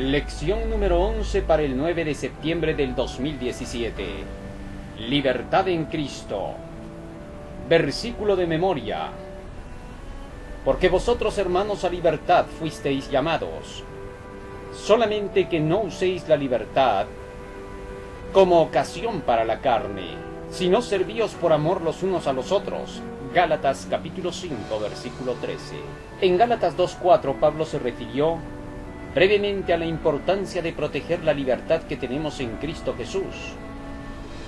Lección número 11 para el 9 de septiembre del 2017. Libertad en Cristo. Versículo de memoria. Porque vosotros, hermanos, a libertad fuisteis llamados, solamente que no uséis la libertad como ocasión para la carne, sino servíos por amor los unos a los otros. Gálatas capítulo 5, versículo 13. En Gálatas 2:4 Pablo se refirió brevemente a la importancia de proteger la libertad que tenemos en Cristo Jesús.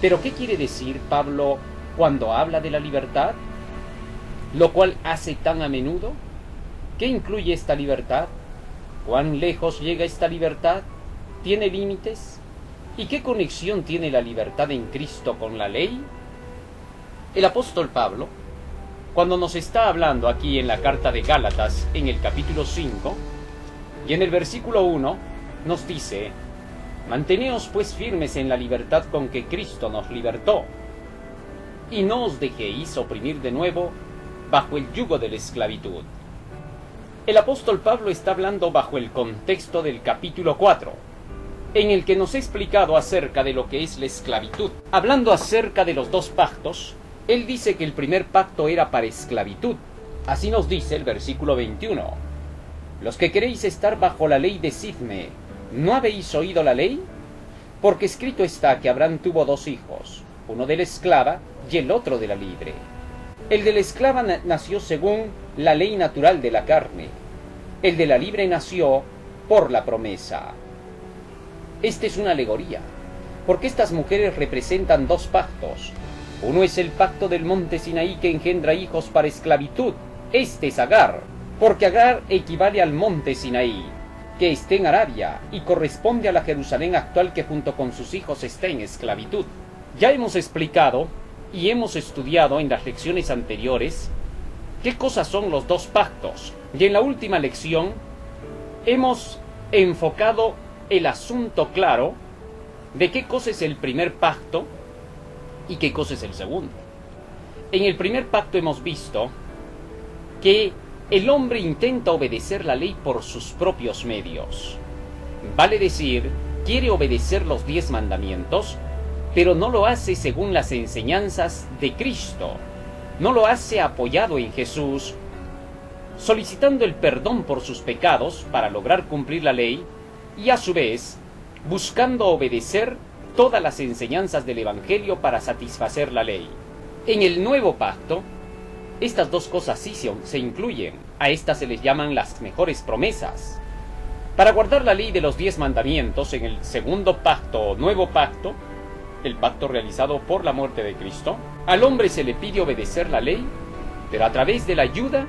¿Pero qué quiere decir Pablo cuando habla de la libertad? ¿Lo cual hace tan a menudo? ¿Qué incluye esta libertad? ¿Cuán lejos llega esta libertad? ¿Tiene límites? ¿Y qué conexión tiene la libertad en Cristo con la ley? El apóstol Pablo, cuando nos está hablando aquí en la carta de Gálatas, en el capítulo 5, y en el versículo 1, nos dice: manteneos pues firmes en la libertad con que Cristo nos libertó, y no os dejéis oprimir de nuevo bajo el yugo de la esclavitud. El apóstol Pablo está hablando bajo el contexto del capítulo 4, en el que nos ha explicado acerca de lo que es la esclavitud. Hablando acerca de los dos pactos, él dice que el primer pacto era para esclavitud. Así nos dice el versículo 21. Los que queréis estar bajo la ley, decidme, ¿no habéis oído la ley? Porque escrito está que Abraham tuvo dos hijos, uno de la esclava y el otro de la libre. El de la esclava nació según la ley natural de la carne. El de la libre nació por la promesa. Esta es una alegoría, porque estas mujeres representan dos pactos. Uno es el pacto del monte Sinaí, que engendra hijos para esclavitud. Este es Agar, porque Agar equivale al monte Sinaí, que está en Arabia, y corresponde a la Jerusalén actual, que junto con sus hijos está en esclavitud. Ya hemos explicado y hemos estudiado en las lecciones anteriores qué cosas son los dos pactos, y en la última lección hemos enfocado el asunto claro de qué cosa es el primer pacto y qué cosa es el segundo. En el primer pacto hemos visto que el hombre intenta obedecer la ley por sus propios medios. Vale decir, quiere obedecer los 10 mandamientos, pero no lo hace según las enseñanzas de Cristo. No lo hace apoyado en Jesús, solicitando el perdón por sus pecados para lograr cumplir la ley, y a su vez buscando obedecer todas las enseñanzas del Evangelio para satisfacer la ley. En el nuevo pacto, estas dos cosas sí se incluyen. A estas se les llaman las mejores promesas. Para guardar la ley de los 10 mandamientos, en el segundo pacto o nuevo pacto, el pacto realizado por la muerte de Cristo, al hombre se le pide obedecer la ley, pero a través de la ayuda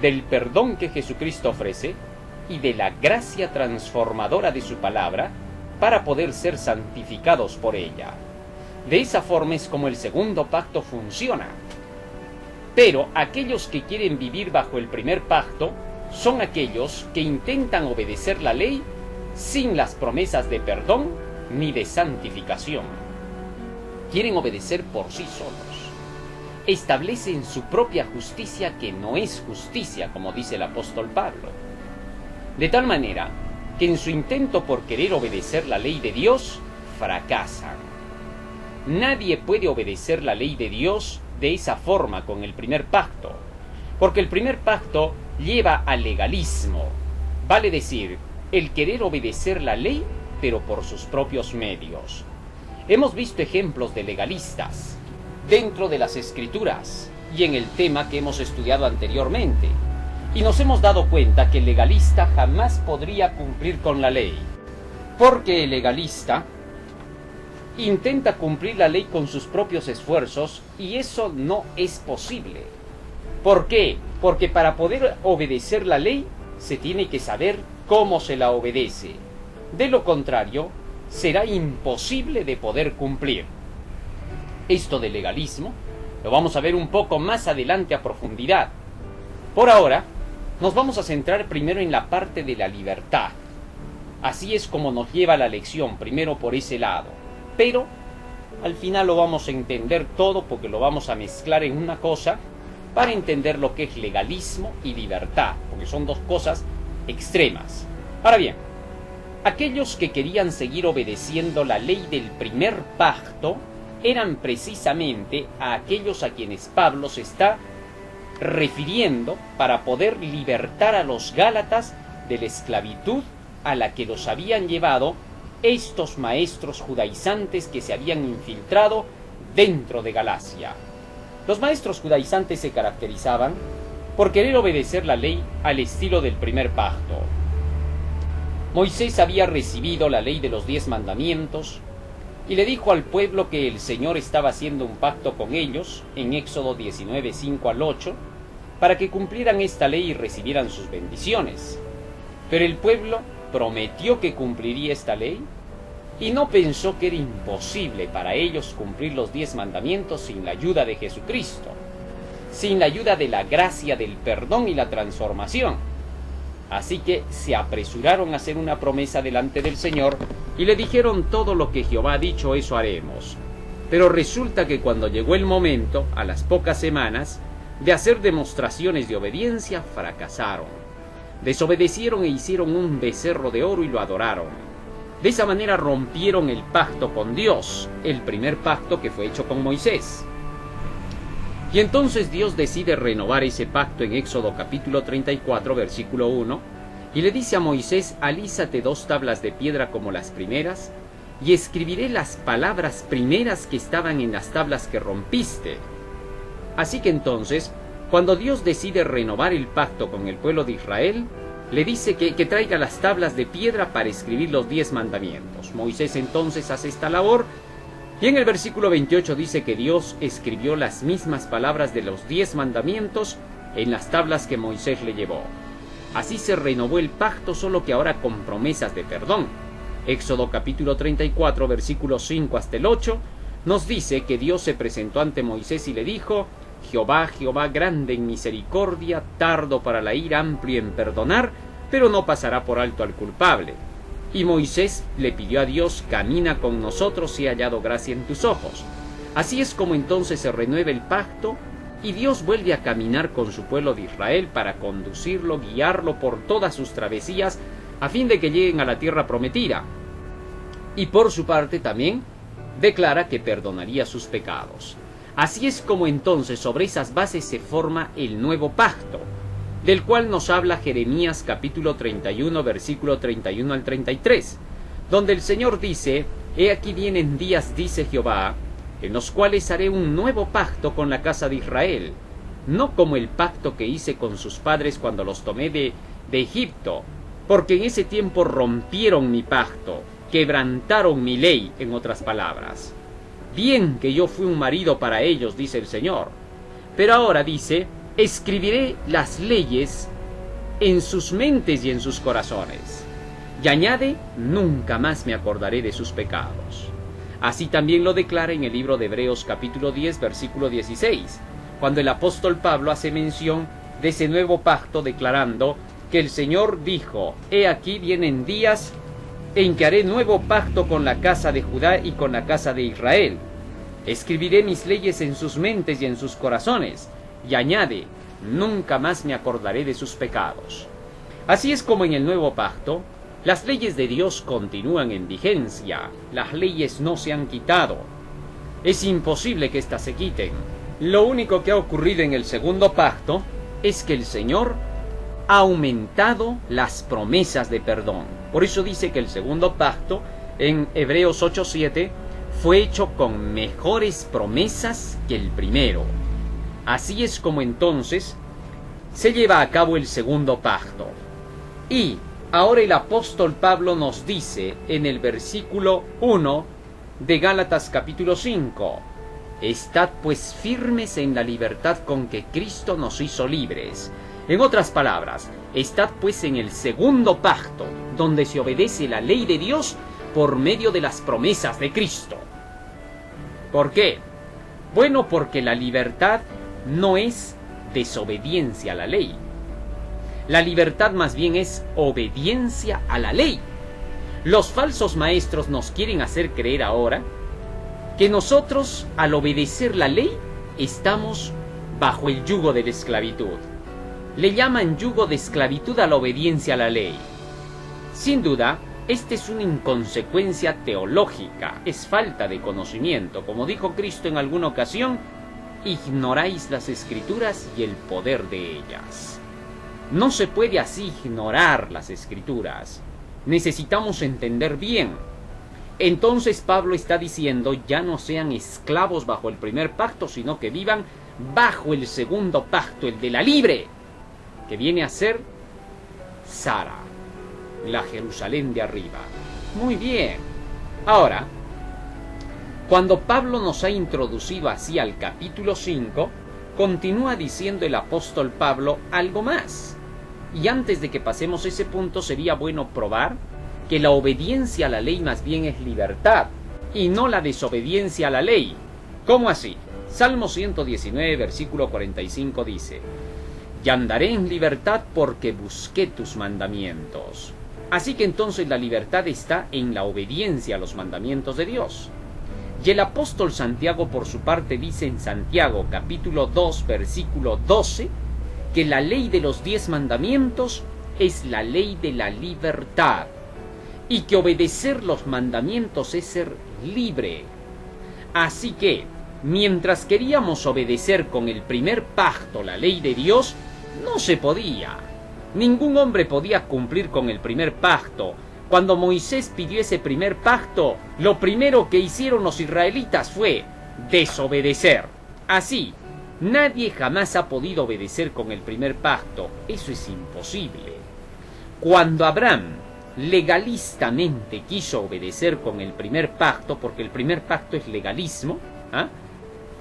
del perdón que Jesucristo ofrece y de la gracia transformadora de su palabra, para poder ser santificados por ella. De esa forma es como el segundo pacto funciona. Pero aquellos que quieren vivir bajo el primer pacto son aquellos que intentan obedecer la ley sin las promesas de perdón ni de santificación. Quieren obedecer por sí solos. Establecen su propia justicia, que no es justicia, como dice el apóstol Pablo. De tal manera que en su intento por querer obedecer la ley de Dios, fracasan. Nadie puede obedecer la ley de Dios de esa forma con el primer pacto, porque el primer pacto lleva al legalismo, vale decir, el querer obedecer la ley, pero por sus propios medios. Hemos visto ejemplos de legalistas dentro de las Escrituras y en el tema que hemos estudiado anteriormente, y nos hemos dado cuenta que el legalista jamás podría cumplir con la ley, porque el legalista intenta cumplir la ley con sus propios esfuerzos, y eso no es posible. ¿Por qué? Porque para poder obedecer la ley se tiene que saber cómo se la obedece. De lo contrario, será imposible de poder cumplir. Esto del legalismo lo vamos a ver un poco más adelante a profundidad. Por ahora, nos vamos a centrar primero en la parte de la libertad. Así es como nos lleva la lección, primero por ese lado. Pero al final lo vamos a entender todo, porque lo vamos a mezclar en una cosa para entender lo que es legalismo y libertad, porque son dos cosas extremas. Ahora bien, Aquellos que querían seguir obedeciendo la ley del primer pacto eran precisamente a aquellos a quienes Pablo se está refiriendo para poder libertar a los gálatas de la esclavitud a la que los habían llevado estos maestros judaizantes que se habían infiltrado dentro de Galacia. Los maestros judaizantes se caracterizaban por querer obedecer la ley al estilo del primer pacto. Moisés había recibido la ley de los 10 mandamientos y le dijo al pueblo que el Señor estaba haciendo un pacto con ellos en Éxodo 19, 5 al 8, para que cumplieran esta ley y recibieran sus bendiciones. Pero el pueblo prometió que cumpliría esta ley y no pensó que era imposible para ellos cumplir los 10 mandamientos sin la ayuda de Jesucristo, sin la ayuda de la gracia del perdón y la transformación. Así que se apresuraron a hacer una promesa delante del Señor y le dijeron: todo lo que Jehová ha dicho, eso haremos. Pero resulta que cuando llegó el momento, a las pocas semanas, de hacer demostraciones de obediencia, fracasaron. Desobedecieron e hicieron un becerro de oro y lo adoraron. De esa manera rompieron el pacto con Dios, el primer pacto que fue hecho con Moisés. Y entonces Dios decide renovar ese pacto en Éxodo capítulo 34, versículo 1, y le dice a Moisés: alízate 2 tablas de piedra como las primeras, y escribiré las palabras primeras que estaban en las tablas que rompiste. Así que entonces, cuando Dios decide renovar el pacto con el pueblo de Israel, le dice que traiga las tablas de piedra para escribir los 10 mandamientos. Moisés entonces hace esta labor, y en el versículo 28 dice que Dios escribió las mismas palabras de los 10 mandamientos en las tablas que Moisés le llevó. Así se renovó el pacto, solo que ahora con promesas de perdón. Éxodo capítulo 34, versículos 5 hasta el 8, nos dice que Dios se presentó ante Moisés y le dijo: Jehová, Jehová, grande en misericordia, tardo para la ira, amplio en perdonar, pero no pasará por alto al culpable. Y Moisés le pidió a Dios: camina con nosotros y he hallado gracia en tus ojos. Así es como entonces se renueva el pacto y Dios vuelve a caminar con su pueblo de Israel para conducirlo, guiarlo por todas sus travesías a fin de que lleguen a la tierra prometida. Y por su parte también declara que perdonaría sus pecados. Así es como entonces sobre esas bases se forma el nuevo pacto, del cual nos habla Jeremías capítulo 31, versículo 31 al 33, donde el Señor dice: he aquí vienen días, dice Jehová, en los cuales haré un nuevo pacto con la casa de Israel, no como el pacto que hice con sus padres cuando los tomé de Egipto, porque en ese tiempo rompieron mi pacto, quebrantaron mi ley, en otras palabras. Bien que yo fui un marido para ellos, dice el Señor. Pero ahora dice: escribiré las leyes en sus mentes y en sus corazones. Y añade: nunca más me acordaré de sus pecados. Así también lo declara en el libro de Hebreos capítulo 10, versículo 16, cuando el apóstol Pablo hace mención de ese nuevo pacto, declarando que el Señor dijo: he aquí vienen días en que haré nuevo pacto con la casa de Judá y con la casa de Israel. Escribiré mis leyes en sus mentes y en sus corazones. Y añade: nunca más me acordaré de sus pecados. Así es como en el nuevo pacto, las leyes de Dios continúan en vigencia. Las leyes no se han quitado. Es imposible que éstas se quiten. Lo único que ha ocurrido en el segundo pacto es que el Señor ha aumentado las promesas de perdón. Por eso dice que el segundo pacto, en Hebreos 8:7, fue hecho con mejores promesas que el primero. Así es como entonces se lleva a cabo el segundo pacto. Y ahora el apóstol Pablo nos dice en el versículo 1 de Gálatas capítulo 5: estad pues firmes en la libertad con que Cristo nos hizo libres. En otras palabras, estad pues en el segundo pacto, donde se obedece la ley de Dios por medio de las promesas de Cristo. ¿Por qué? Bueno, porque la libertad no es desobediencia a la ley. La libertad más bien es obediencia a la ley. Los falsos maestros nos quieren hacer creer ahora que nosotros, al obedecer la ley, estamos bajo el yugo de la esclavitud. Le llaman yugo de esclavitud a la obediencia a la ley. Sin duda, Esta es una inconsecuencia teológica, es falta de conocimiento. Como dijo Cristo en alguna ocasión, ignoráis las Escrituras y el poder de ellas. No se puede así ignorar las Escrituras. Necesitamos entender bien. Entonces Pablo está diciendo, ya no sean esclavos bajo el primer pacto, sino que vivan bajo el segundo pacto, el de la libre, que viene a ser Sara, la Jerusalén de arriba. Muy bien. Ahora, cuando Pablo nos ha introducido así al capítulo 5, continúa diciendo el apóstol Pablo algo más. Y antes de que pasemos ese punto, sería bueno probar que la obediencia a la ley más bien es libertad, y no la desobediencia a la ley. ¿Cómo así? Salmo 119, versículo 45 dice: y andaré en libertad porque busqué tus mandamientos. Así que entonces la libertad está en la obediencia a los mandamientos de Dios. Y el apóstol Santiago por su parte dice en Santiago capítulo 2 versículo 12 que la ley de los 10 mandamientos es la ley de la libertad y que obedecer los mandamientos es ser libre. Así que, mientras queríamos obedecer con el primer pacto la ley de Dios, no se podía. Ningún hombre podía cumplir con el primer pacto. Cuando Moisés pidió ese primer pacto, lo primero que hicieron los israelitas fue desobedecer. Así, nadie jamás ha podido obedecer con el primer pacto. Eso es imposible. Cuando Abraham legalistamente quiso obedecer con el primer pacto, porque el primer pacto es legalismo,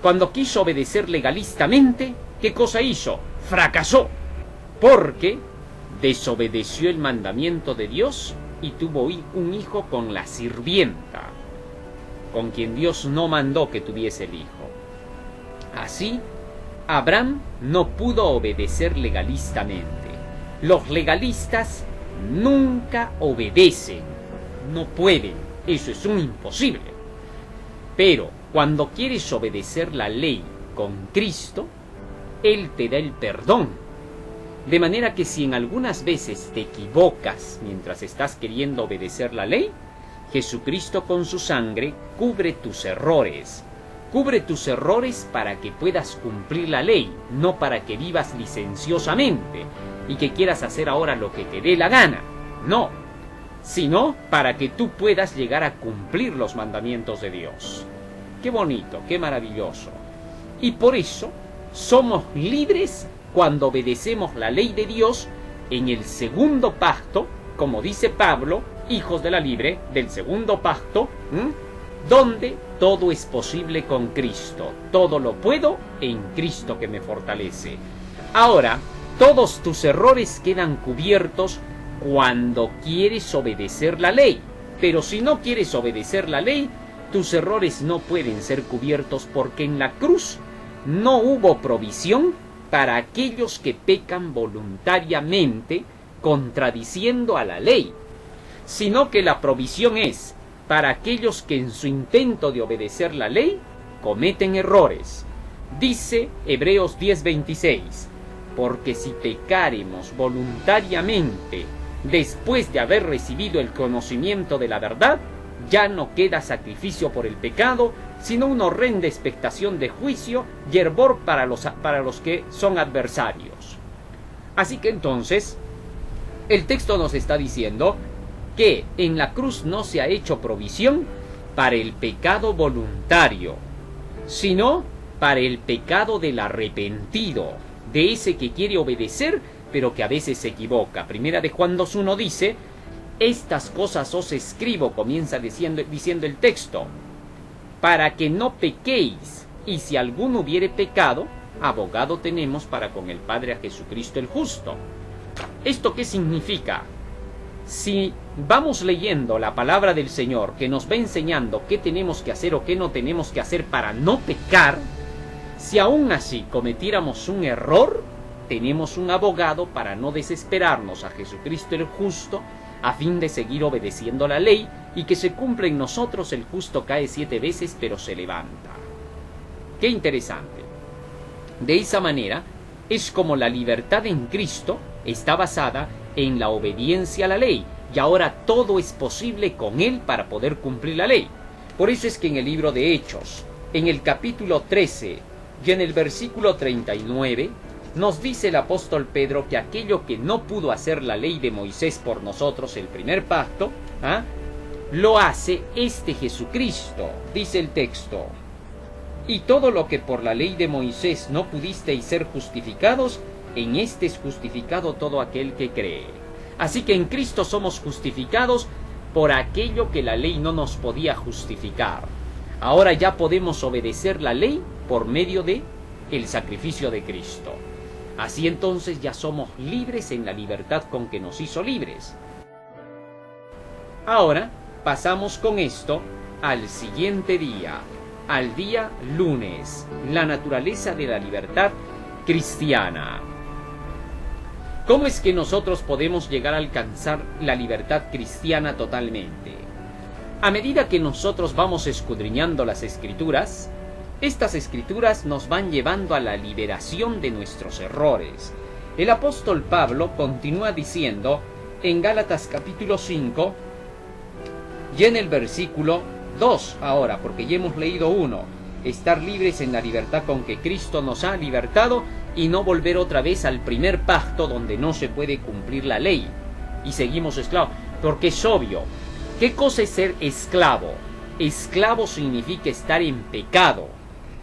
cuando quiso obedecer legalistamente, ¿qué cosa hizo? Fracasó, porque desobedeció el mandamiento de Dios y tuvo un hijo con la sirvienta, con quien Dios no mandó que tuviese el hijo. Así, Abraham no pudo obedecer legalistamente. Los legalistas nunca obedecen, no pueden, eso es un imposible. Pero cuando quieres obedecer la ley con Cristo, Él te da el perdón. De manera que si en algunas veces te equivocas mientras estás queriendo obedecer la ley, Jesucristo con su sangre cubre tus errores. Cubre tus errores para que puedas cumplir la ley, no para que vivas licenciosamente y que quieras hacer ahora lo que te dé la gana. No, sino para que tú puedas llegar a cumplir los mandamientos de Dios. Qué bonito, qué maravilloso. Y por eso somos libres cuando obedecemos la ley de Dios en el segundo pacto, como dice Pablo, hijos de la libre, del segundo pacto, donde todo es posible con Cristo. Todo lo puedo en Cristo que me fortalece. Ahora, todos tus errores quedan cubiertos cuando quieres obedecer la ley. Pero si no quieres obedecer la ley, tus errores no pueden ser cubiertos porque en la cruz no hubo provisión para aquellos que pecan voluntariamente contradiciendo a la ley, sino que la provisión es para aquellos que en su intento de obedecer la ley cometen errores. Dice Hebreos 10:26, porque si pecáremos voluntariamente después de haber recibido el conocimiento de la verdad, ya no queda sacrificio por el pecado, sino una horrenda expectación de juicio y hervor para los que son adversarios. Así que entonces, el texto nos está diciendo que en la cruz no se ha hecho provisión para el pecado voluntario, sino para el pecado del arrepentido, de ese que quiere obedecer, pero que a veces se equivoca. Primera de Juan 2:1 dice: estas cosas os escribo, comienza diciendo el texto, para que no pequéis, y si alguno hubiere pecado, abogado tenemos para con el Padre a Jesucristo el justo. ¿Esto qué significa? Si vamos leyendo la palabra del Señor, que nos va enseñando qué tenemos que hacer o qué no tenemos que hacer para no pecar, si aún así cometiéramos un error, tenemos un abogado para no desesperarnos, a Jesucristo el justo, a fin de seguir obedeciendo la ley y que se cumpla en nosotros: el justo cae 7 veces pero se levanta. Qué interesante. De esa manera es como la libertad en Cristo está basada en la obediencia a la ley. y ahora todo es posible con él para poder cumplir la ley. Por eso es que en el libro de Hechos, en el capítulo 13 y en el versículo 39, nos dice el apóstol Pedro que aquello que no pudo hacer la ley de Moisés por nosotros, el primer pacto, lo hace este Jesucristo, dice el texto. Y todo lo que por la ley de Moisés no pudisteis ser justificados, en este es justificado todo aquel que cree. Así que en Cristo somos justificados por aquello que la ley no nos podía justificar. Ahora ya podemos obedecer la ley por medio de el sacrificio de Cristo. Así entonces ya somos libres en la libertad con que nos hizo libres. Ahora pasamos con esto al siguiente día, al día lunes, la naturaleza de la libertad cristiana. ¿Cómo es que nosotros podemos llegar a alcanzar la libertad cristiana totalmente? A medida que nosotros vamos escudriñando las Escrituras, estas Escrituras nos van llevando a la liberación de nuestros errores. El apóstol Pablo continúa diciendo en Gálatas capítulo 5 y en el versículo 2 ahora, porque ya hemos leído 1, estar libres en la libertad con que Cristo nos ha libertado y no volver otra vez al primer pacto donde no se puede cumplir la ley y seguimos esclavos, porque es obvio. ¿Qué cosa es ser esclavo? Esclavo significa estar en pecado.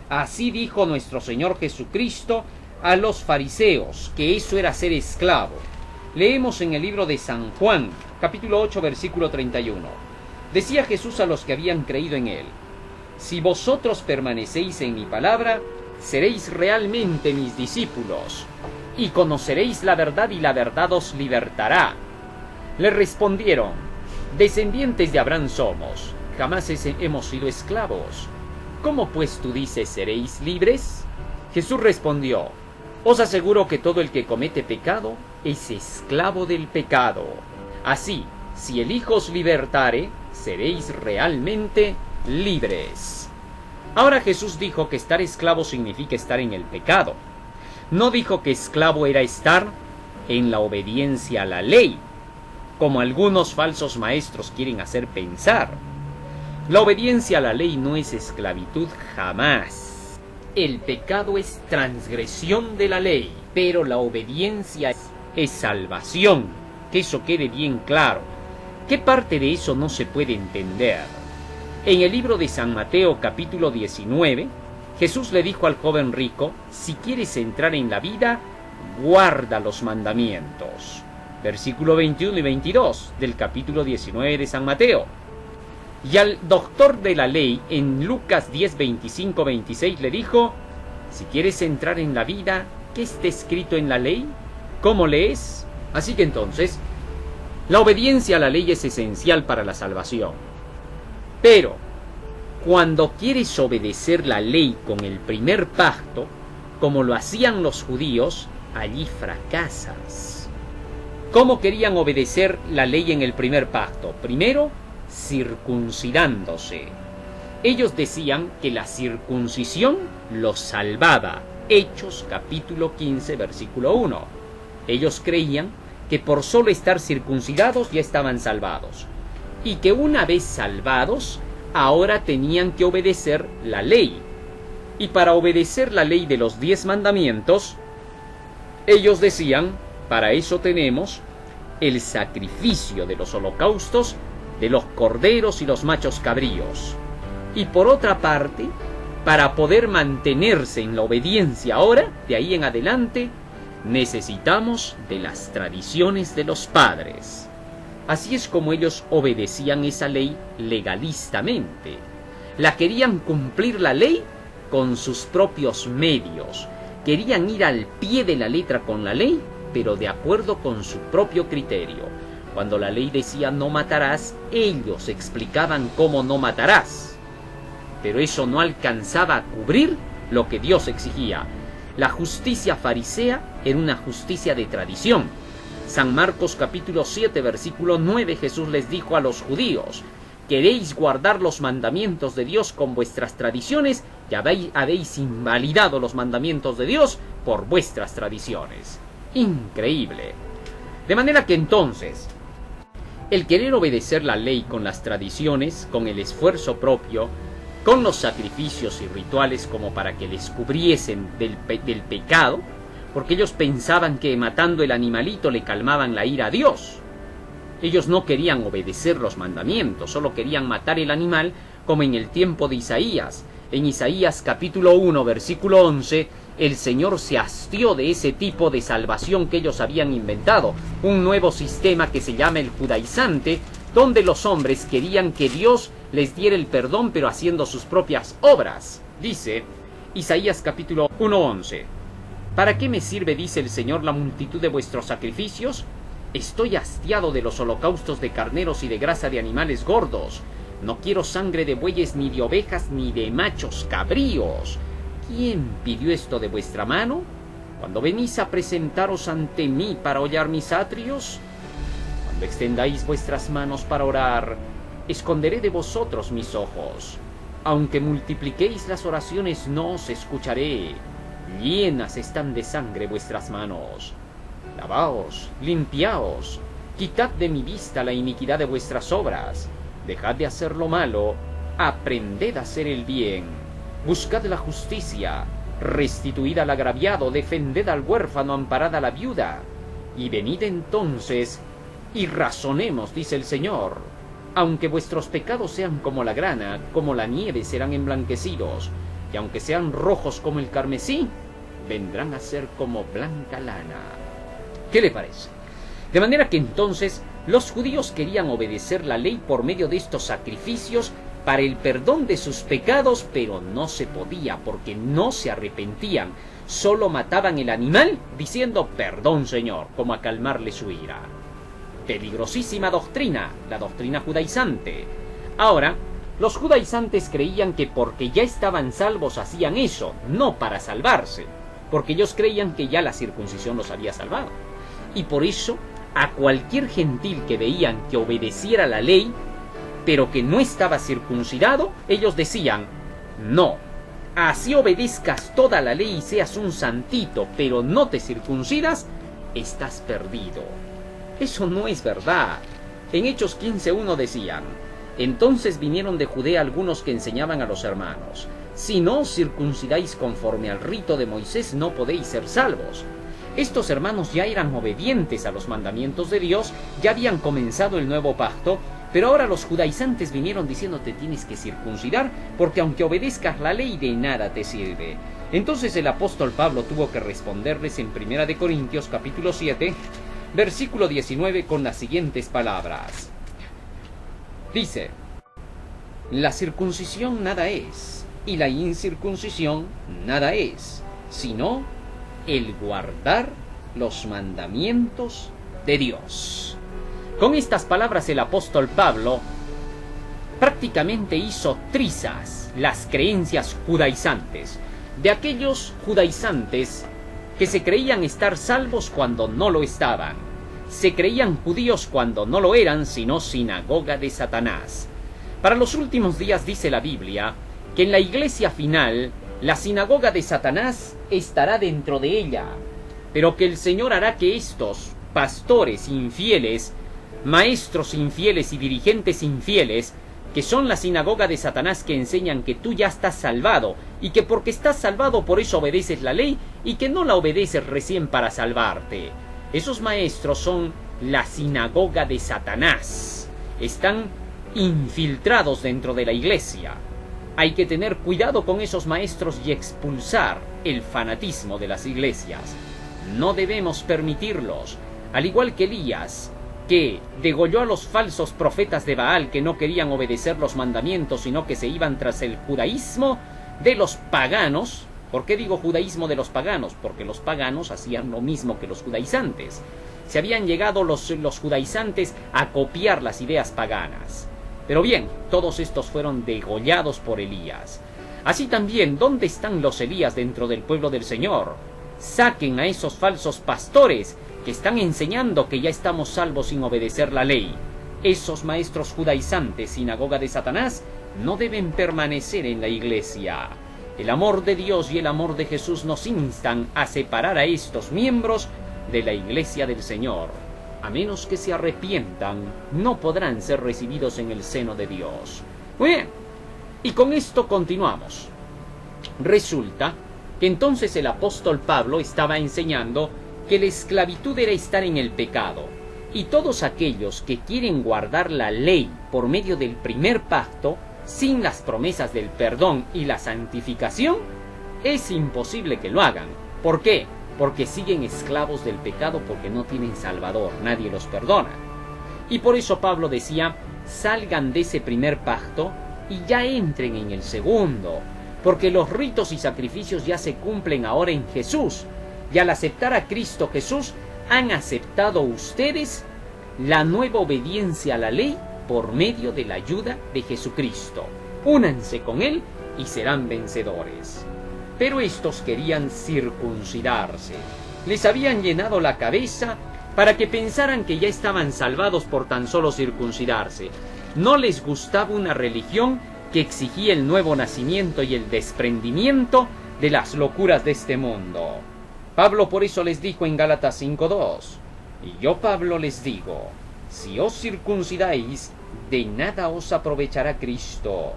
Así dijo nuestro Señor Jesucristo a los fariseos, que eso era ser esclavo. Leemos en el libro de San Juan, capítulo 8, versículo 31. Decía Jesús a los que habían creído en él: si vosotros permanecéis en mi palabra, seréis realmente mis discípulos, y conoceréis la verdad, y la verdad os libertará. Le respondieron: descendientes de Abraham somos, jamás hemos sido esclavos. ¿Cómo pues tú dices seréis libres? Jesús respondió: os aseguro que todo el que comete pecado es esclavo del pecado. Así, si el Hijo os libertare, seréis realmente libres. Ahora Jesús dijo que estar esclavo significa estar en el pecado. No dijo que esclavo era estar en la obediencia a la ley, como algunos falsos maestros quieren hacer pensar. La obediencia a la ley no es esclavitud jamás. El pecado es transgresión de la ley, pero la obediencia es salvación. Que eso quede bien claro. ¿Qué parte de eso no se puede entender? En el libro de San Mateo capítulo 19, Jesús le dijo al joven rico: si quieres entrar en la vida, guarda los mandamientos. Versículo 21 y 22 del capítulo 19 de San Mateo. Y al doctor de la ley en Lucas 10, 25, 26 le dijo: si quieres entrar en la vida, ¿qué está escrito en la ley? ¿Cómo lees? Así que entonces, la obediencia a la ley es esencial para la salvación. Pero, cuando quieres obedecer la ley con el primer pacto, como lo hacían los judíos, allí fracasas. ¿Cómo querían obedecer la ley en el primer pacto? Primero, circuncidándose. Ellos decían que la circuncisión los salvaba. Hechos capítulo 15, versículo 1. Ellos creían que por solo estar circuncidados ya estaban salvados, y que una vez salvados, ahora tenían que obedecer la ley. Y para obedecer la ley de los 10 mandamientos, ellos decían: para eso tenemos el sacrificio de los holocaustos, de los corderos y los machos cabríos. Y por otra parte, para poder mantenerse en la obediencia ahora, de ahí en adelante, necesitamos de las tradiciones de los padres. Así es como ellos obedecían esa ley legalistamente. La querían cumplir la ley con sus propios medios. Querían ir al pie de la letra con la ley, pero de acuerdo con su propio criterio. Cuando la ley decía no matarás, ellos explicaban cómo no matarás. Pero eso no alcanzaba a cubrir lo que Dios exigía. La justicia farisea era una justicia de tradición. San Marcos capítulo 7, versículo 9, Jesús les dijo a los judíos: queréis guardar los mandamientos de Dios con vuestras tradiciones, y habéis invalidado los mandamientos de Dios por vuestras tradiciones. Increíble. De manera que entonces, El querer obedecer la ley con las tradiciones, con el esfuerzo propio, con los sacrificios y rituales como para que les cubriesen del pecado, porque ellos pensaban que matando el animalito le calmaban la ira a Dios. Ellos no querían obedecer los mandamientos, solo querían matar el animal, como en el tiempo de Isaías. En Isaías capítulo 1, versículo 11, el Señor se hastió de ese tipo de salvación que ellos habían inventado, un nuevo sistema que se llama el judaizante, donde los hombres querían que Dios les diera el perdón, pero haciendo sus propias obras. Dice Isaías capítulo 1:11, ¿para qué me sirve, dice el Señor, la multitud de vuestros sacrificios? Estoy hastiado de los holocaustos de carneros y de grasa de animales gordos. No quiero sangre de bueyes, ni de ovejas, ni de machos cabríos. ¿Quién pidió esto de vuestra mano? Cuando venís a presentaros ante mí para hollar mis atrios, cuando extendáis vuestras manos para orar, esconderé de vosotros mis ojos. Aunque multipliquéis las oraciones, no os escucharé. Llenas están de sangre vuestras manos. Lavaos, limpiaos, quitad de mi vista la iniquidad de vuestras obras. Dejad de hacer lo malo, aprended a hacer el bien. Buscad la justicia, restituid al agraviado, defended al huérfano, amparad a la viuda. Y venid entonces y razonemos, dice el Señor. Aunque vuestros pecados sean como la grana, como la nieve serán emblanquecidos, y aunque sean rojos como el carmesí, vendrán a ser como blanca lana. ¿Qué le parece? De manera que entonces los judíos querían obedecer la ley por medio de estos sacrificios para el perdón de sus pecados, pero no se podía porque no se arrepentían. Solo mataban el animal diciendo perdón, Señor, como a calmarle su ira. Peligrosísima doctrina, la doctrina judaizante. Ahora, los judaizantes creían que porque ya estaban salvos hacían eso, no para salvarse, porque ellos creían que ya la circuncisión los había salvado. Y por eso, a cualquier gentil que veían que obedeciera la ley, pero que no estaba circuncidado, ellos decían, no, así obedezcas toda la ley y seas un santito, pero no te circuncidas, estás perdido. Eso no es verdad. En Hechos 15:1 decían, entonces vinieron de Judea algunos que enseñaban a los hermanos, si no os circuncidáis conforme al rito de Moisés, no podéis ser salvos. Estos hermanos ya eran obedientes a los mandamientos de Dios, ya habían comenzado el nuevo pacto, pero ahora los judaizantes vinieron diciendo te tienes que circuncidar, porque aunque obedezcas la ley de nada te sirve. Entonces el apóstol Pablo tuvo que responderles en 1 de Corintios capítulo 7, versículo 19 con las siguientes palabras. Dice, la circuncisión nada es, y la incircuncisión nada es, sino el guardar los mandamientos de Dios. Con estas palabras el apóstol Pablo prácticamente hizo trizas las creencias judaizantes, de aquellos judaizantes que se creían estar salvos cuando no lo estaban, se creían judíos cuando no lo eran, sino sinagoga de Satanás. Para los últimos días dice la Biblia que en la iglesia final la sinagoga de Satanás estará dentro de ella, pero que el Señor hará que estos pastores infieles, maestros infieles y dirigentes infieles, que son la sinagoga de Satanás, que enseñan que tú ya estás salvado, y que porque estás salvado por eso obedeces la ley, y que no la obedeces recién para salvarte. Esos maestros son la sinagoga de Satanás. Están infiltrados dentro de la iglesia. Hay que tener cuidado con esos maestros y expulsar el fanatismo de las iglesias. No debemos permitirlos. Al igual que Elías, que degolló a los falsos profetas de Baal que no querían obedecer los mandamientos, sino que se iban tras el judaísmo de los paganos. ¿Por qué digo judaísmo de los paganos? Porque los paganos hacían lo mismo que los judaizantes. Se habían llegado los judaizantes a copiar las ideas paganas. Pero bien, todos estos fueron degollados por Elías. Así también, ¿dónde están los Elías dentro del pueblo del Señor? Saquen a esos falsos pastores que están enseñando que ya estamos salvos sin obedecer la ley. Esos maestros judaizantes, sinagoga de Satanás, no deben permanecer en la iglesia. El amor de Dios y el amor de Jesús nos instan a separar a estos miembros de la iglesia del Señor. a menos que se arrepientan, no podrán ser recibidos en el seno de Dios. Muy bien, y con esto continuamos. Resulta que entonces el apóstol Pablo estaba enseñando que la esclavitud era estar en el pecado, y todos aquellos que quieren guardar la ley por medio del primer pacto, sin las promesas del perdón y la santificación, es imposible que lo hagan. ¿Por qué? Porque siguen esclavos del pecado, porque no tienen Salvador, nadie los perdona. Y por eso Pablo decía, salgan de ese primer pacto y ya entren en el segundo, porque los ritos y sacrificios ya se cumplen ahora en Jesús, y al aceptar a Cristo Jesús, han aceptado ustedes la nueva obediencia a la ley por medio de la ayuda de Jesucristo. Únanse con Él y serán vencedores. Pero estos querían circuncidarse. Les habían llenado la cabeza para que pensaran que ya estaban salvados por tan solo circuncidarse. No les gustaba una religión que exigía el nuevo nacimiento y el desprendimiento de las locuras de este mundo. Pablo por eso les dijo en Gálatas 5:2, y yo Pablo les digo, si os circuncidáis, de nada os aprovechará Cristo.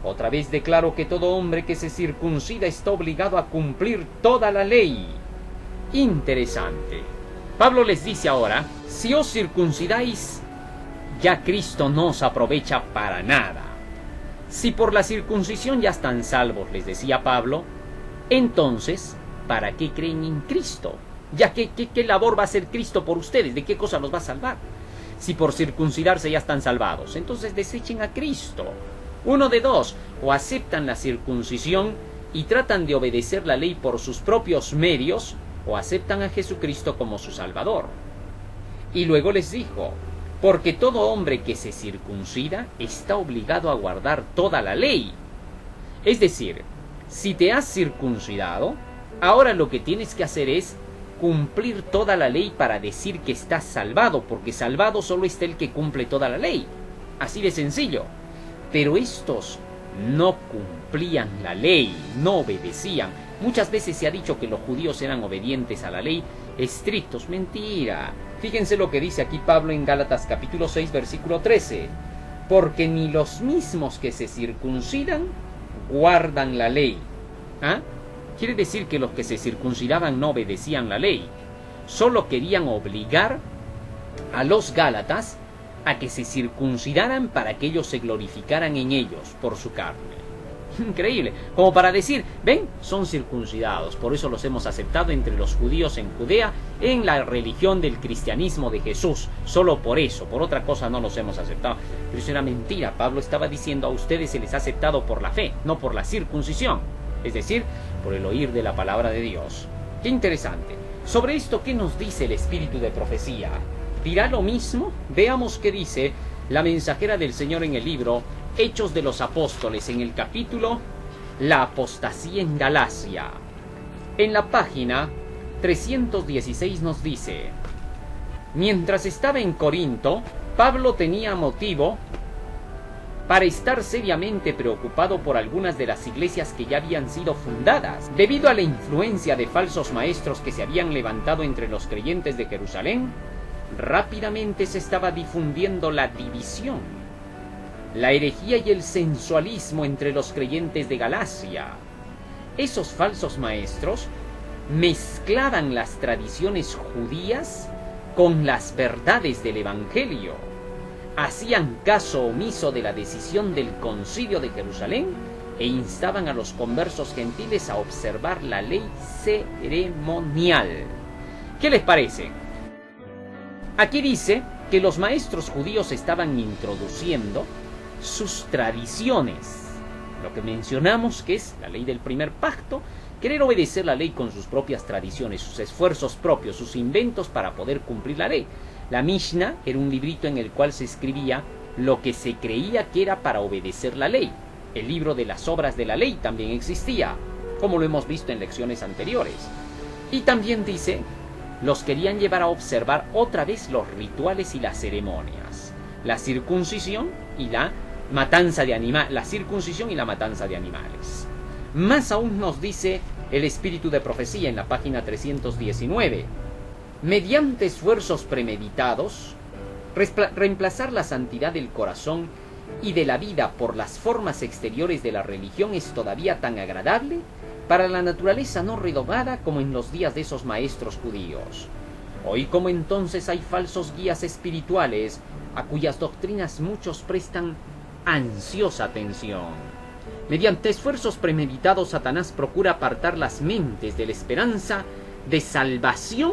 Otra vez declaro que todo hombre que se circuncida está obligado a cumplir toda la ley. Interesante. Pablo les dice ahora, si os circuncidáis, ya Cristo no os aprovecha para nada. Si por la circuncisión ya están salvos, les decía Pablo, entonces, ¿para qué creen en Cristo? Ya que, ¿qué labor va a hacer Cristo por ustedes? ¿De qué cosa los va a salvar? Si por circuncidarse ya están salvados, entonces desechen a Cristo. Uno de dos, o aceptan la circuncisión y tratan de obedecer la ley por sus propios medios, o aceptan a Jesucristo como su Salvador. Y luego les dijo, porque todo hombre que se circuncida está obligado a guardar toda la ley. Es decir, si te has circuncidado, ahora lo que tienes que hacer es cumplir toda la ley para decir que estás salvado, porque salvado solo está el que cumple toda la ley. Así de sencillo. Pero estos no cumplían la ley, no obedecían. Muchas veces se ha dicho que los judíos eran obedientes a la ley, estrictos. Mentira. Fíjense lo que dice aquí Pablo en Gálatas capítulo 6, versículo 13. Porque ni los mismos que se circuncidan guardan la ley. ¿Ah? Quiere decir que los que se circuncidaban no obedecían la ley. Solo querían obligar a los gálatas a que se circuncidaran para que ellos se glorificaran en ellos por su carne. Increíble, como para decir, ven, son circuncidados, por eso los hemos aceptado entre los judíos en Judea, en la religión del cristianismo de Jesús, solo por eso, por otra cosa no los hemos aceptado. Pero eso era mentira. Pablo estaba diciendo, a ustedes se les ha aceptado por la fe, no por la circuncisión, es decir, por el oír de la palabra de Dios. Qué interesante. Sobre esto, ¿qué nos dice el espíritu de profecía? ¿Dirá lo mismo? Veamos qué dice la mensajera del Señor en el libro Hechos de los Apóstoles, en el capítulo La apostasía en Galacia. En la página 316 nos dice, mientras estaba en Corinto, Pablo tenía motivo para estar seriamente preocupado por algunas de las iglesias que ya habían sido fundadas, debido a la influencia de falsos maestros que se habían levantado entre los creyentes de Jerusalén. Rápidamente se estaba difundiendo la división, la herejía y el sensualismo entre los creyentes de Galacia. Esos falsos maestros mezclaban las tradiciones judías con las verdades del Evangelio. Hacían caso omiso de la decisión del Concilio de Jerusalén e instaban a los conversos gentiles a observar la ley ceremonial. ¿Qué les parece? Aquí dice que los maestros judíos estaban introduciendo sus tradiciones, lo que mencionamos que es la ley del primer pacto, querer obedecer la ley con sus propias tradiciones, sus esfuerzos propios, sus inventos para poder cumplir la ley. La Mishnah era un librito en el cual se escribía lo que se creía que era para obedecer la ley. El libro de las obras de la ley también existía, como lo hemos visto en lecciones anteriores. Y también dice, los querían llevar a observar otra vez los rituales y las ceremonias, la circuncisión y la matanza de animales, la circuncisión y la matanza de animales. Más aún nos dice el espíritu de profecía en la página 319. mediante esfuerzos premeditados, reemplazar la santidad del corazón y de la vida por las formas exteriores de la religión es todavía tan agradable para la naturaleza no renovada como en los días de esos maestros judíos. Hoy como entonces hay falsos guías espirituales a cuyas doctrinas muchos prestan ansiosa atención. Mediante esfuerzos premeditados, Satanás procura apartar las mentes de la esperanza de salvación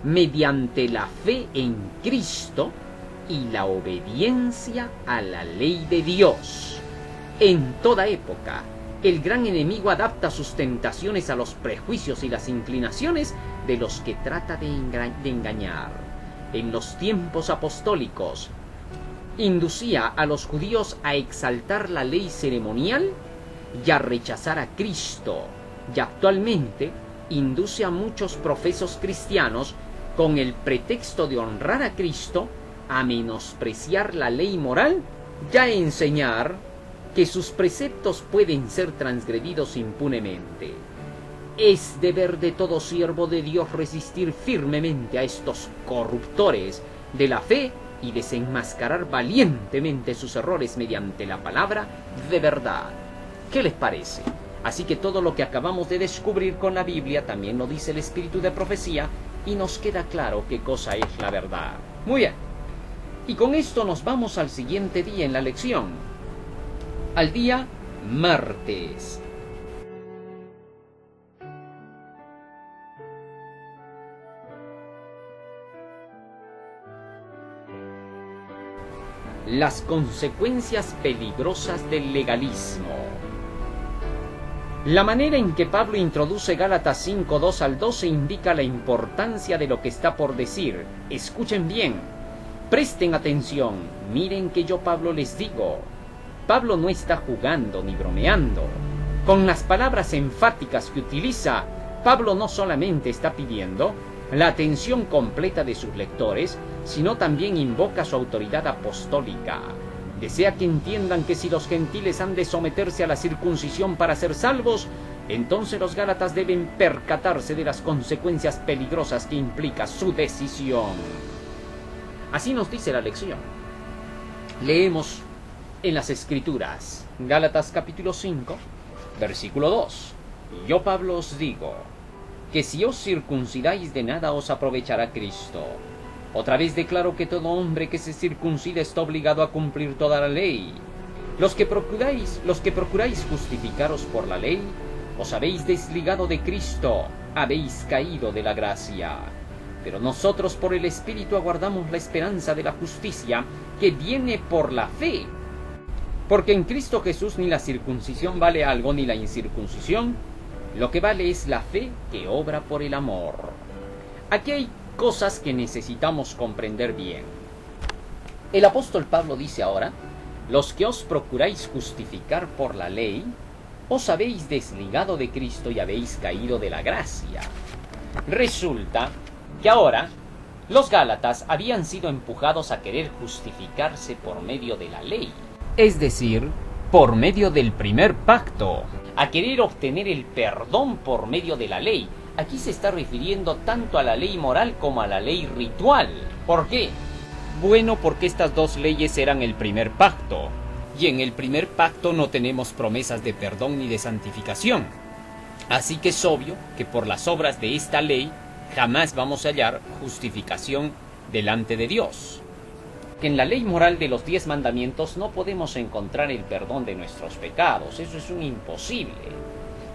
mediante la fe en Cristo y la obediencia a la ley de Dios. En toda época, el gran enemigo adapta sus tentaciones a los prejuicios y las inclinaciones de los que trata de engañar. En los tiempos apostólicos, inducía a los judíos a exaltar la ley ceremonial y a rechazar a Cristo, y actualmente induce a muchos profesos cristianos, con el pretexto de honrar a Cristo, a menospreciar la ley moral y a enseñar que sus preceptos pueden ser transgredidos impunemente. Es deber de todo siervo de Dios resistir firmemente a estos corruptores de la fe y desenmascarar valientemente sus errores mediante la palabra de verdad. ¿Qué les parece? Así que todo lo que acabamos de descubrir con la Biblia también lo dice el espíritu de profecía y nos queda claro qué cosa es la verdad. Muy bien. Y con esto nos vamos al siguiente día en la lección. Al día martes. Las consecuencias peligrosas del legalismo. La manera en que Pablo introduce Gálatas 5:2 al 12 indica la importancia de lo que está por decir. Escuchen bien, presten atención, miren que yo Pablo les digo. Pablo no está jugando ni bromeando. Con las palabras enfáticas que utiliza, Pablo no solamente está pidiendo la atención completa de sus lectores, sino también invoca su autoridad apostólica. Desea que entiendan que si los gentiles han de someterse a la circuncisión para ser salvos, entonces los gálatas deben percatarse de las consecuencias peligrosas que implica su decisión. Así nos dice la lección. Leemos en las Escrituras, Gálatas capítulo 5, versículo 2. Yo, Pablo, os digo que si os circuncidáis de nada os aprovechará Cristo. Otra vez declaro que todo hombre que se circuncida está obligado a cumplir toda la ley. Los que procuráis justificaros por la ley, os habéis desligado de Cristo, habéis caído de la gracia. Pero nosotros por el Espíritu aguardamos la esperanza de la justicia que viene por la fe. Porque en Cristo Jesús ni la circuncisión vale algo ni la incircuncisión, lo que vale es la fe que obra por el amor. Aquí hay cosas que necesitamos comprender bien. El apóstol Pablo dice ahora, los que os procuráis justificar por la ley, os habéis desligado de Cristo y habéis caído de la gracia. Resulta que ahora los gálatas habían sido empujados a querer justificarse por medio de la ley, es decir, por medio del primer pacto, a querer obtener el perdón por medio de la ley. Aquí se está refiriendo tanto a la ley moral como a la ley ritual. ¿Por qué? Bueno, porque estas dos leyes eran el primer pacto, y en el primer pacto no tenemos promesas de perdón ni de santificación. Así que es obvio que por las obras de esta ley jamás vamos a hallar justificación delante de Dios. Que en la ley moral de los 10 mandamientos no podemos encontrar el perdón de nuestros pecados. Eso es un imposible.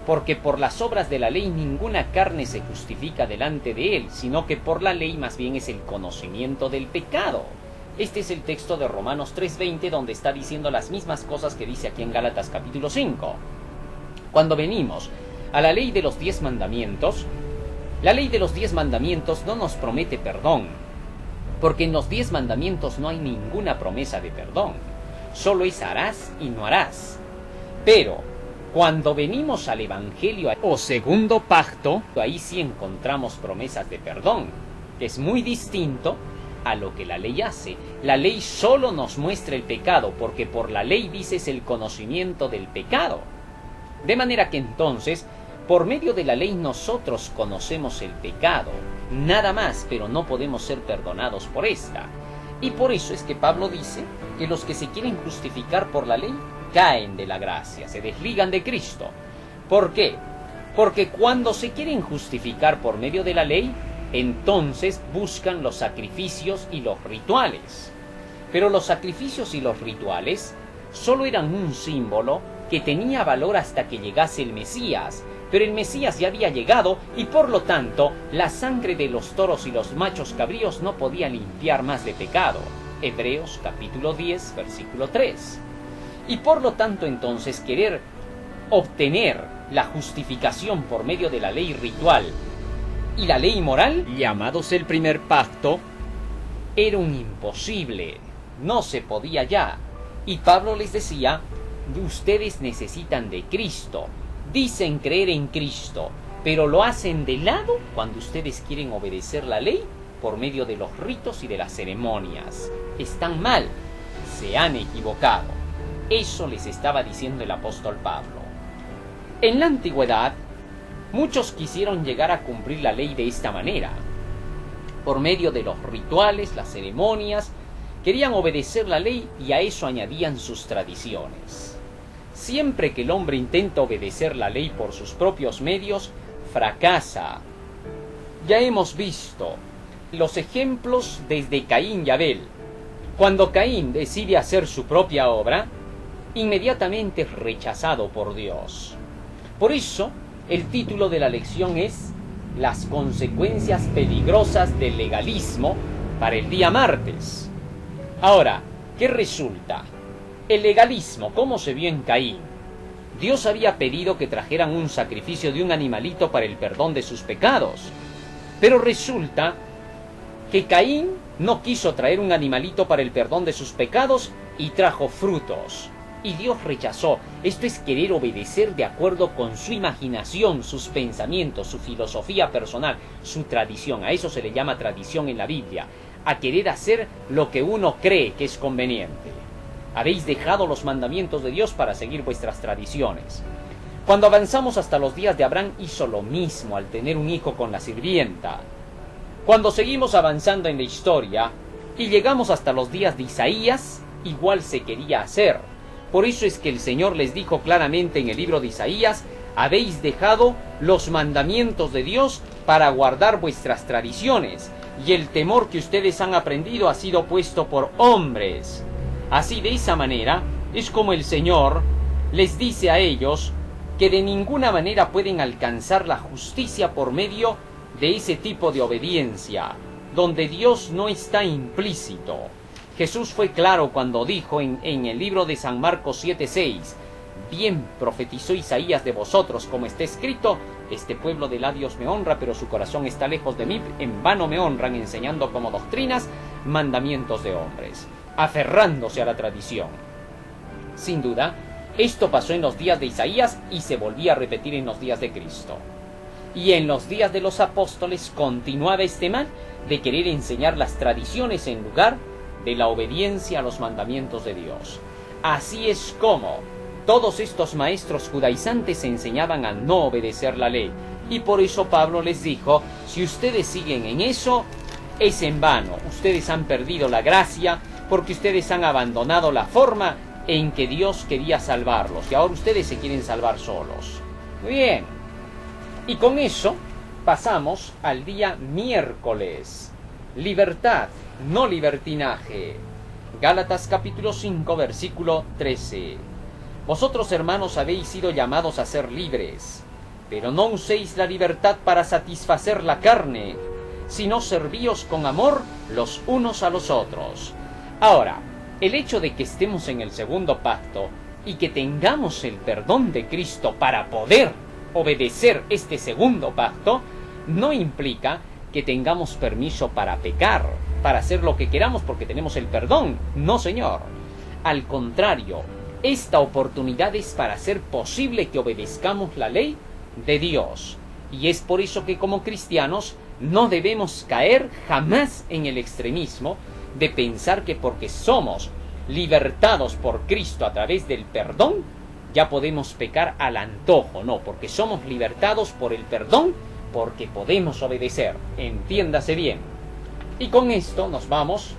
Porque por las obras de la ley ninguna carne se justifica delante de él, sino que por la ley más bien es el conocimiento del pecado. Este es el texto de Romanos 3:20, donde está diciendo las mismas cosas que dice aquí en Gálatas capítulo 5. Cuando venimos a la ley de los 10 mandamientos, la ley de los 10 mandamientos no nos promete perdón, porque en los 10 mandamientos no hay ninguna promesa de perdón. Solo es harás y no harás. Pero cuando venimos al Evangelio o segundo pacto, ahí sí encontramos promesas de perdón, que es muy distinto a lo que la ley hace. La ley solo nos muestra el pecado, porque por la ley dices el conocimiento del pecado. De manera que entonces, por medio de la ley nosotros conocemos el pecado. nada más, pero no podemos ser perdonados por esta. Y por eso es que Pablo dice que los que se quieren justificar por la ley caen de la gracia, se desligan de Cristo. ¿Por qué? Porque cuando se quieren justificar por medio de la ley, entonces buscan los sacrificios y los rituales. Pero los sacrificios y los rituales solo eran un símbolo que tenía valor hasta que llegase el Mesías. Pero el Mesías ya había llegado y por lo tanto la sangre de los toros y los machos cabríos no podía limpiar más de pecado. Hebreos capítulo 10, versículo 3. Y por lo tanto entonces querer obtener la justificación por medio de la ley ritual y la ley moral, llamados el primer pacto, era un imposible, no se podía ya. Y Pablo les decía, ustedes necesitan de Cristo, dicen creer en Cristo, pero lo hacen de lado cuando ustedes quieren obedecer la ley por medio de los ritos y de las ceremonias. Están mal, se han equivocado. Eso les estaba diciendo el apóstol Pablo. En la antigüedad, muchos quisieron llegar a cumplir la ley de esta manera. Por medio de los rituales, las ceremonias, querían obedecer la ley y a eso añadían sus tradiciones. Siempre que el hombre intenta obedecer la ley por sus propios medios, fracasa. Ya hemos visto los ejemplos desde Caín y Abel. Cuando Caín decide hacer su propia obra, inmediatamente es rechazado por Dios. Por eso, el título de la lección es Las consecuencias peligrosas del legalismo para el día martes. Ahora, ¿qué resulta? El legalismo, ¿cómo se vio en Caín? Dios había pedido que trajeran un sacrificio de un animalito para el perdón de sus pecados. Pero resulta que Caín no quiso traer un animalito para el perdón de sus pecados y trajo frutos. Y Dios rechazó. Esto es querer obedecer de acuerdo con su imaginación, sus pensamientos, su filosofía personal, su tradición. A eso se le llama tradición en la Biblia. A querer hacer lo que uno cree que es conveniente. Habéis dejado los mandamientos de Dios para seguir vuestras tradiciones. Cuando avanzamos hasta los días de Abraham, hizo lo mismo al tener un hijo con la sirvienta. Cuando seguimos avanzando en la historia y llegamos hasta los días de Isaías, igual se quería hacer. Por eso es que el Señor les dijo claramente en el libro de Isaías, habéis dejado los mandamientos de Dios para guardar vuestras tradiciones, y el temor que ustedes han aprendido ha sido puesto por hombres. Así, de esa manera, es como el Señor les dice a ellos que de ninguna manera pueden alcanzar la justicia por medio de ese tipo de obediencia, donde Dios no está implícito. Jesús fue claro cuando dijo en el libro de San Marcos 7:6, bien profetizó Isaías de vosotros, como está escrito, este pueblo de labios me honra, pero su corazón está lejos de mí, en vano me honran, enseñando como doctrinas mandamientos de hombres, aferrándose a la tradición. Sin duda, esto pasó en los días de Isaías y se volvía a repetir en los días de Cristo. Y en los días de los apóstoles continuaba este mal de querer enseñar las tradiciones en lugar de la obediencia a los mandamientos de Dios. Así es como todos estos maestros judaizantes enseñaban a no obedecer la ley. Y por eso Pablo les dijo, si ustedes siguen en eso, es en vano. Ustedes han perdido la gracia porque ustedes han abandonado la forma en que Dios quería salvarlos. Y ahora ustedes se quieren salvar solos. Muy bien. Y con eso pasamos al día miércoles. Libertad, no libertinaje. Gálatas capítulo 5, versículo 13. Vosotros, hermanos, habéis sido llamados a ser libres, pero no uséis la libertad para satisfacer la carne, sino servíos con amor los unos a los otros. Ahora, el hecho de que estemos en el segundo pacto y que tengamos el perdón de Cristo para poder obedecer este segundo pacto, no implica que tengamos permiso para pecar, para hacer lo que queramos porque tenemos el perdón. No, señor. Al contrario, esta oportunidad es para hacer posible que obedezcamos la ley de Dios. Y es por eso que como cristianos no debemos caer jamás en el extremismo de pensar que porque somos libertados por Cristo a través del perdón, ya podemos pecar al antojo. No, porque somos libertados por el perdón, porque podemos obedecer, entiéndase bien. Y con esto nos vamos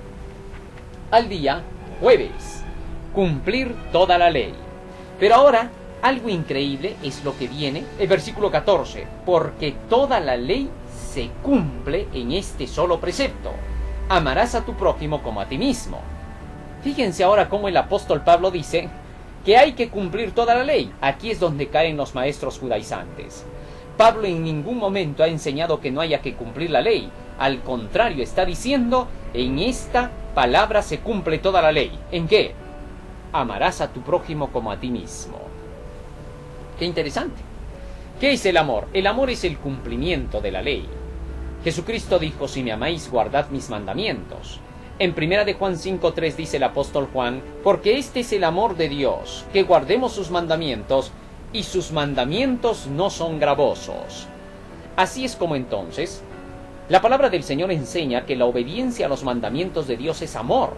al día jueves, cumplir toda la ley. Pero ahora, algo increíble es lo que viene, el versículo 14, porque toda la ley se cumple en este solo precepto: amarás a tu prójimo como a ti mismo. Fíjense ahora cómo el apóstol Pablo dice que hay que cumplir toda la ley. Aquí es donde caen los maestros judaizantes. Pablo en ningún momento ha enseñado que no haya que cumplir la ley. Al contrario, está diciendo, en esta palabra se cumple toda la ley. ¿En qué? Amarás a tu prójimo como a ti mismo. Qué interesante. ¿Qué es el amor? El amor es el cumplimiento de la ley. Jesucristo dijo, si me amáis, guardad mis mandamientos. En 1 de Juan 5:3 dice el apóstol Juan, porque este es el amor de Dios, que guardemos sus mandamientos, y sus mandamientos no son gravosos. Así es como entonces, la palabra del Señor enseña que la obediencia a los mandamientos de Dios es amor.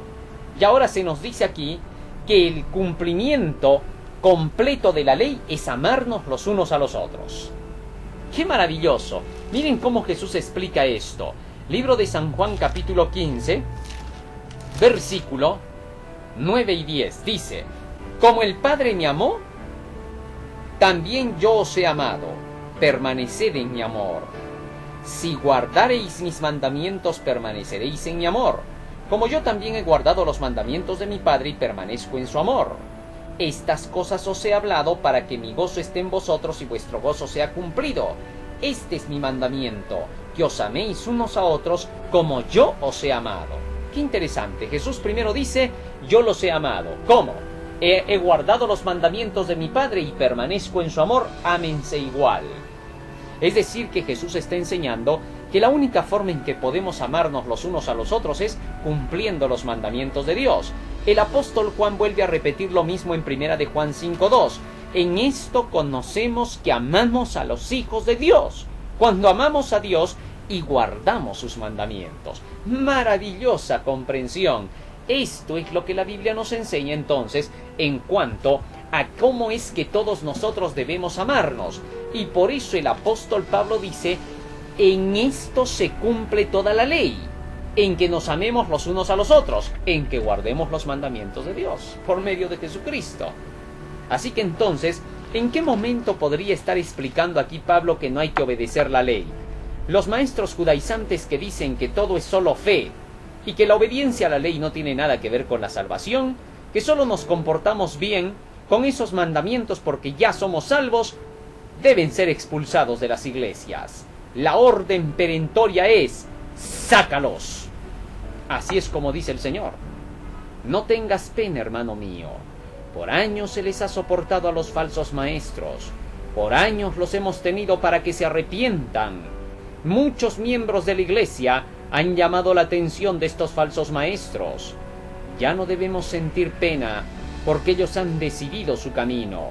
Y ahora se nos dice aquí que el cumplimiento completo de la ley es amarnos los unos a los otros. ¡Qué maravilloso! Miren cómo Jesús explica esto. Libro de San Juan capítulo 15, versículo 9 y 10. Dice, como el Padre me amó, también yo os he amado. Permaneced en mi amor. Si guardareis mis mandamientos, permaneceréis en mi amor, como yo también he guardado los mandamientos de mi Padre y permanezco en su amor. Estas cosas os he hablado para que mi gozo esté en vosotros y vuestro gozo sea cumplido. Este es mi mandamiento, que os améis unos a otros como yo os he amado. Qué interesante. Jesús primero dice, yo los he amado. ¿Cómo? He guardado los mandamientos de mi Padre y permanezco en su amor. Ámense igual. Es decir, que Jesús está enseñando que la única forma en que podemos amarnos los unos a los otros es cumpliendo los mandamientos de Dios. El apóstol Juan vuelve a repetir lo mismo en 1 de Juan 5:2. En esto conocemos que amamos a los hijos de Dios, cuando amamos a Dios y guardamos sus mandamientos. Maravillosa comprensión. Esto es lo que la Biblia nos enseña entonces en cuanto a cómo es que todos nosotros debemos amarnos. Y por eso el apóstol Pablo dice, en esto se cumple toda la ley, en que nos amemos los unos a los otros, en que guardemos los mandamientos de Dios, por medio de Jesucristo. Así que entonces, ¿en qué momento podría estar explicando aquí Pablo que no hay que obedecer la ley? Los maestros judaizantes que dicen que todo es solo fe, y que la obediencia a la ley no tiene nada que ver con la salvación, que solo nos comportamos bien con esos mandamientos porque ya somos salvos, deben ser expulsados de las iglesias. La orden perentoria es, sácalos. Así es como dice el Señor. No tengas pena, hermano mío. Por años se les ha soportado a los falsos maestros. Por años los hemos tenido para que se arrepientan. Muchos miembros de la iglesia han llamado la atención de estos falsos maestros. Ya no debemos sentir pena porque ellos han decidido su camino,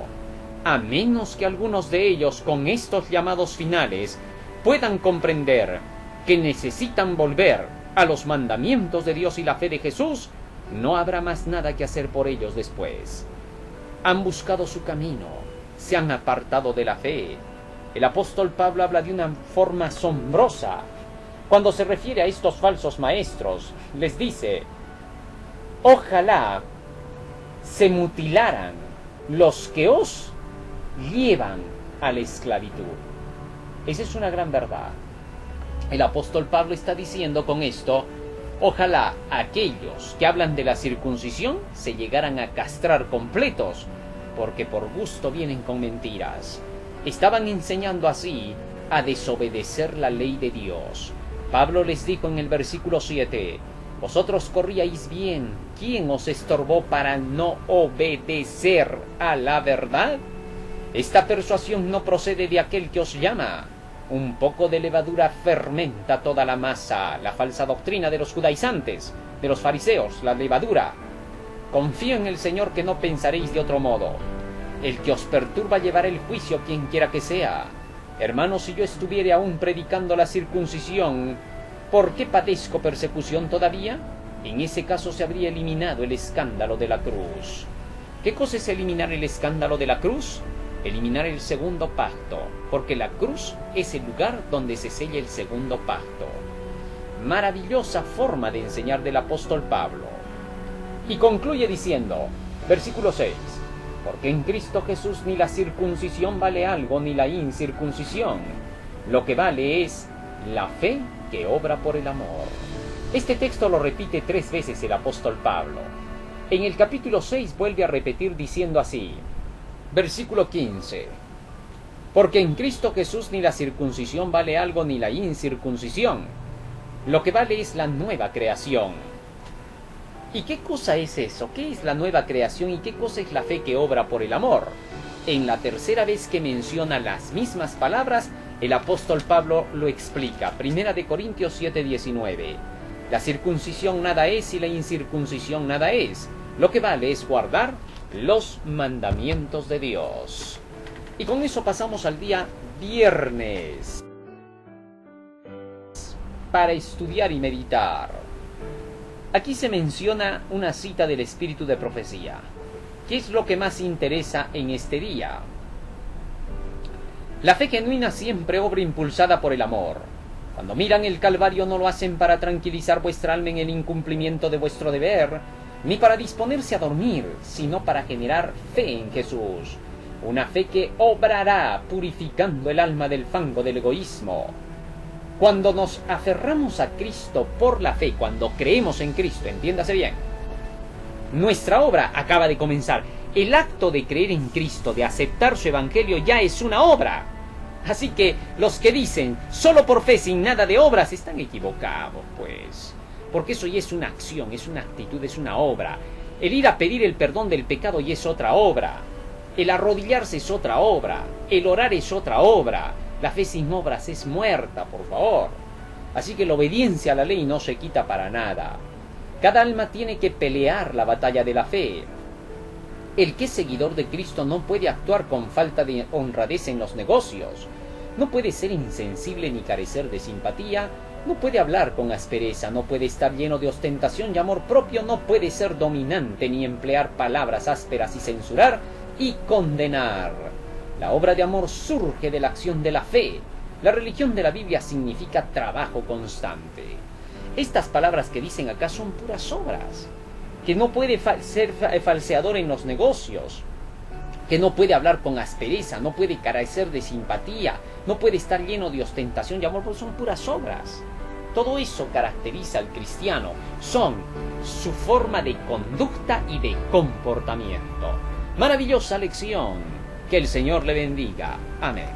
a menos que algunos de ellos con estos llamados finales puedan comprender que necesitan volver a los mandamientos de Dios y la fe de Jesús. No habrá más nada que hacer por ellos después. Han buscado su camino, se han apartado de la fe. El apóstol Pablo habla de una forma asombrosa. Cuando se refiere a estos falsos maestros, les dice, ojalá se mutilaran los que os llevan a la esclavitud. Esa es una gran verdad. El apóstol Pablo está diciendo con esto, ojalá aquellos que hablan de la circuncisión se llegaran a castrar completos, porque por gusto vienen con mentiras. Estaban enseñando así a desobedecer la ley de Dios. Pablo les dijo en el versículo 7, vosotros corríais bien, ¿quién os estorbó para no obedecer a la verdad? Esta persuasión no procede de aquel que os llama. Un poco de levadura fermenta toda la masa, la falsa doctrina de los judaizantes, de los fariseos, la levadura. Confío en el Señor que no pensaréis de otro modo. El que os perturba llevará el juicio quien quiera que sea. Hermanos, si yo estuviere aún predicando la circuncisión, ¿por qué padezco persecución todavía? En ese caso se habría eliminado el escándalo de la cruz. ¿Qué cosa es eliminar el escándalo de la cruz? eliminar el segundo pacto, porque la cruz es el lugar donde se sella el segundo pacto. Maravillosa forma de enseñar del apóstol Pablo. Y concluye diciendo, versículo 6, porque en Cristo Jesús ni la circuncisión vale algo, ni la incircuncisión. Lo que vale es la fe que obra por el amor. Este texto lo repite 3 veces el apóstol Pablo. En el capítulo 6 vuelve a repetir diciendo así, versículo 15, porque en Cristo Jesús ni la circuncisión vale algo, ni la incircuncisión. Lo que vale es la nueva creación. ¿Y qué cosa es eso? ¿Qué es la nueva creación y qué cosa es la fe que obra por el amor? En la tercera vez que menciona las mismas palabras, el apóstol Pablo lo explica. 1 Corintios 7:19. La circuncisión nada es y la incircuncisión nada es. Lo que vale es guardar los mandamientos de Dios. Y con eso pasamos al día viernes para estudiar y meditar. Aquí se menciona una cita del espíritu de profecía. ¿Qué es lo que más interesa en este día? La fe genuina siempre obra impulsada por el amor. Cuando miran el Calvario no lo hacen para tranquilizar vuestra alma en el incumplimiento de vuestro deber, ni para disponerse a dormir, sino para generar fe en Jesús. Una fe que obrará purificando el alma del fango del egoísmo. Cuando nos aferramos a Cristo por la fe, cuando creemos en Cristo, entiéndase bien, nuestra obra acaba de comenzar. El acto de creer en Cristo, de aceptar su evangelio, ya es una obra. Así que los que dicen solo por fe sin nada de obras están equivocados, pues. Porque eso ya es una acción, es una actitud, es una obra. El ir a pedir el perdón del pecado ya es otra obra. El arrodillarse es otra obra. El orar es otra obra. La fe sin obras es muerta, por favor. Así que la obediencia a la ley no se quita para nada. Cada alma tiene que pelear la batalla de la fe. El que es seguidor de Cristo no puede actuar con falta de honradez en los negocios. No puede ser insensible ni carecer de simpatía. No puede hablar con aspereza. No puede estar lleno de ostentación y amor propio. No puede ser dominante ni emplear palabras ásperas y censurar y condenar. La obra de amor surge de la acción de la fe. La religión de la Biblia significa trabajo constante. Estas palabras que dicen acá son puras obras. Que no puede ser falseador en los negocios. Que no puede hablar con aspereza, no puede carecer de simpatía, no puede estar lleno de ostentación y amor, porque son puras obras. Todo eso caracteriza al cristiano. Son su forma de conducta y de comportamiento. Maravillosa lección. Que el Señor le bendiga. Amén.